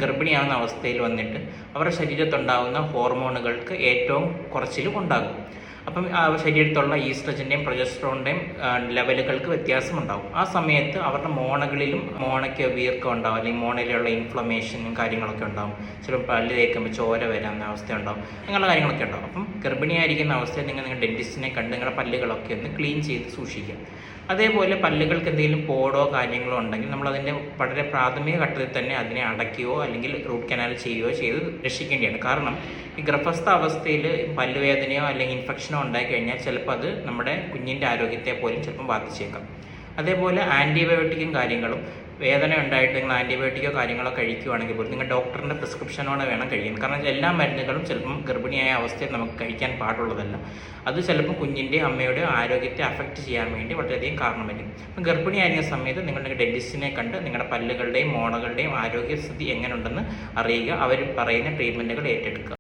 ഗർഭിണിയാവുന്ന അവസ്ഥയിൽ വന്നിട്ട് അവരുടെ ശരീരത്തുണ്ടാകുന്ന ഹോർമോണുകൾക്ക് ഏറ്റവും കുറച്ചിലും ഉണ്ടാകും. അപ്പം ശരീരത്തുള്ള ഈസ്ട്രജൻ്റെയും പ്രൊജസ്ട്രോണിൻ്റെയും ലെവലുകൾക്ക് വ്യത്യാസമുണ്ടാകും. ആ സമയത്ത് അവരുടെ മോണയ്ക്ക് വീർക്കം ഉണ്ടാവും, അല്ലെങ്കിൽ മോണയിലുള്ള ഇൻഫ്ലമേഷനും കാര്യങ്ങളൊക്കെ ഉണ്ടാകും. ചിലപ്പോൾ പല്ല് തേക്കുമ്പോൾ ചോര വരാവുന്ന അവസ്ഥ ഉണ്ടാകും, അങ്ങനെയുള്ള കാര്യങ്ങളൊക്കെ ഉണ്ടാകും. അപ്പം ഗർഭിണിയായിരിക്കുന്ന അവസ്ഥയിൽ നിങ്ങളുടെ ഡെൻറ്റിസ്റ്റിനെ കണ്ട് നിങ്ങളുടെ പല്ലുകളൊക്കെ ഒന്ന് ക്ലീൻ ചെയ്ത് സൂക്ഷിക്കുക. അതേപോലെ പല്ലുകൾക്ക് എന്തെങ്കിലും പോടോ കാര്യങ്ങളോ ഉണ്ടെങ്കിൽ നമ്മളതിൻ്റെ വളരെ പ്രാഥമിക ഘട്ടത്തിൽ തന്നെ അതിനെ അടയ്ക്കുകയോ അല്ലെങ്കിൽ റൂട്ട് കനാൽ ചെയ്യുകയോ ചെയ്ത് രക്ഷിക്കേണ്ടതാണ്. കാരണം ഈ ഗർഭസ്ഥ അവസ്ഥയിൽ പല്ലുവേദനയോ അല്ലെങ്കിൽ ഇൻഫെക്ഷനോ ഉണ്ടായിക്കഴിഞ്ഞാൽ ചിലപ്പോൾ അത് നമ്മുടെ കുഞ്ഞിൻ്റെ ആരോഗ്യത്തെ പോലും ചിലപ്പം ബാധിച്ചേക്കാം. അതേപോലെ ആൻറ്റിബയോട്ടിക്കും കാര്യങ്ങളും വേദന ഉണ്ടായിട്ട് നിങ്ങൾ ആൻറ്റിബയോട്ടിക്കോ കാര്യങ്ങളോ കഴിക്കുകയാണെങ്കിൽ പോലും നിങ്ങൾ ഡോക്ടറിൻ്റെ പ്രിസ്ക്രിപ്ഷനോടെ വേണം കഴിയാൻ. കാരണം എല്ലാ മരുന്നുകളും ചിലപ്പം ഗർഭിണിയായ അവസ്ഥയിൽ നമുക്ക് കഴിക്കാൻ പാടുള്ളതല്ല. അത് ചിലപ്പോൾ കുഞ്ഞിൻ്റെ അമ്മയുടെ ആരോഗ്യത്തെ അഫക്റ്റ് ചെയ്യാൻ വേണ്ടി വളരെയധികം കാരണം വരും. അപ്പം ഗർഭിണിയായിരുന്ന സമയത്ത് നിങ്ങളുടെ ഡെൻറ്റിസ്റ്റിനെ കണ്ട് നിങ്ങളുടെ പല്ലുകളുടെയും മോണകളുടെയും ആരോഗ്യസ്ഥിതി എങ്ങനെ ഉണ്ടെന്ന് അറിയുക. അവർ പറയുന്ന ട്രീറ്റ്മെൻറ്റുകൾ ഏറ്റെടുക്കുക.